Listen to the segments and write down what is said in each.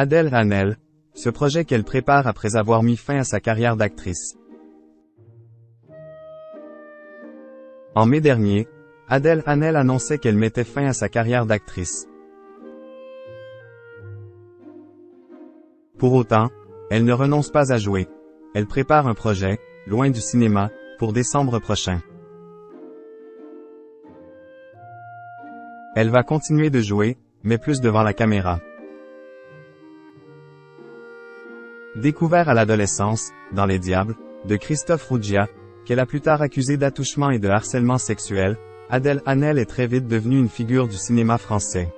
Adèle Haenel, ce projet qu'elle prépare après avoir mis fin à sa carrière d'actrice. En mai dernier, Adèle Haenel annonçait qu'elle mettait fin à sa carrière d'actrice. Pour autant, elle ne renonce pas à jouer. Elle prépare un projet, loin du cinéma, pour décembre prochain. Elle va continuer de jouer, mais plus devant la caméra. Découvert à l'adolescence, dans Les Diables, de Christophe Ruggia, qu'elle a plus tard accusé d'attouchement et de harcèlement sexuel, Adèle Haenel est très vite devenue une figure du cinéma français.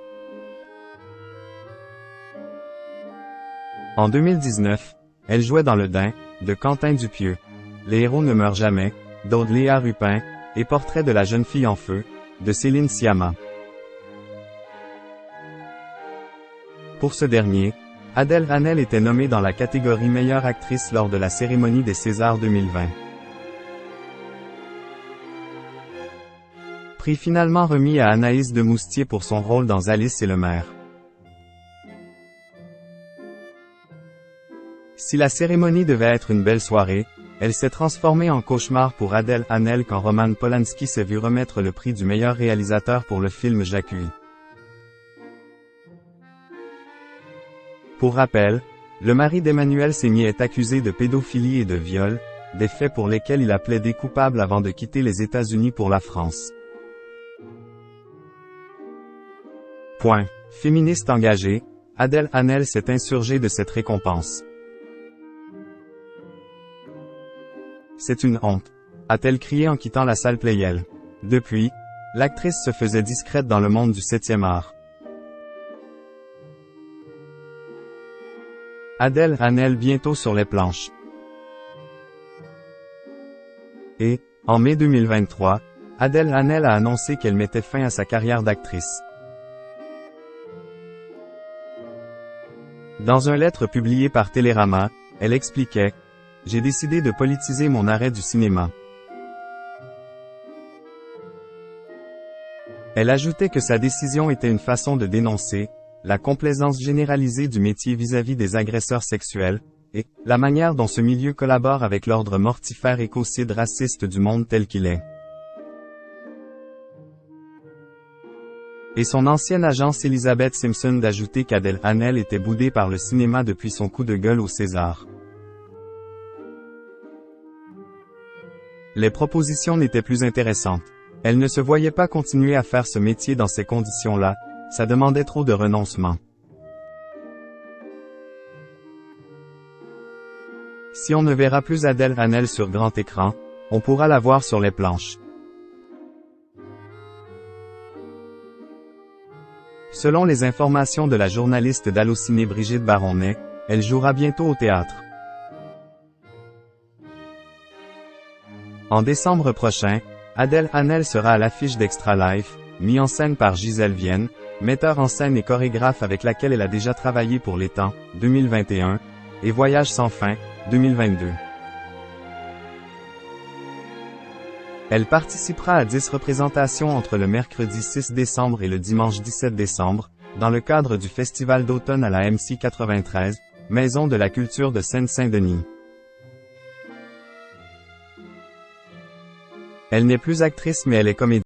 En 2019, elle jouait dans Le Dain, de Quentin Dupieux, Les héros ne meurent jamais, d'Aude Léa Rupin, et Portrait de la jeune fille en feu, de Céline Sciamma. Pour ce dernier, Adèle Haenel était nommée dans la catégorie meilleure actrice lors de la cérémonie des Césars 2020. Prix finalement remis à Anaïs de Moustier pour son rôle dans Alice et le maire. Si la cérémonie devait être une belle soirée, elle s'est transformée en cauchemar pour Adèle Haenel quand Roman Polanski s'est vu remettre le prix du meilleur réalisateur pour le film Jacques. Pour rappel, le mari d'Emmanuelle Seigner est accusé de pédophilie et de viol, des faits pour lesquels il a plaidé coupable avant de quitter les États-Unis pour la France. Féministe engagée, Adèle Haenel s'est insurgée de cette récompense. C'est une honte, a-t-elle crié en quittant la salle Playel. Depuis, l'actrice se faisait discrète dans le monde du 7e art. Adèle Haenel bientôt sur les planches. Et, en mai 2023, Adèle Haenel a annoncé qu'elle mettait fin à sa carrière d'actrice. Dans une lettre publiée par Télérama, elle expliquait « J'ai décidé de politiser mon arrêt du cinéma ». Elle ajoutait que sa décision était une façon de dénoncer la complaisance généralisée du métier vis-à-vis des agresseurs sexuels, et la manière dont ce milieu collabore avec l'ordre mortifère écocide raciste du monde tel qu'il est. Et son ancienne agence Elizabeth Simpson d'ajouter qu'Adèle Haenel était boudée par le cinéma depuis son coup de gueule au César. Les propositions n'étaient plus intéressantes. Elle ne se voyait pas continuer à faire ce métier dans ces conditions-là, ça demandait trop de renoncement. Si on ne verra plus Adèle Haenel sur grand écran, on pourra la voir sur les planches. Selon les informations de la journaliste d'Allociné Brigitte Baronnet, elle jouera bientôt au théâtre. En décembre prochain, Adèle Haenel sera à l'affiche d'Extra Life, mis en scène par Gisèle Vienne, metteur en scène et chorégraphe avec laquelle elle a déjà travaillé pour Les Temps, 2021, et Voyage sans fin, 2022. Elle participera à 10 représentations entre le mercredi 6 décembre et le dimanche 17 décembre, dans le cadre du Festival d'automne à la MC 93, Maison de la Culture de Seine-Saint-Denis. Elle n'est plus actrice mais elle est comédienne.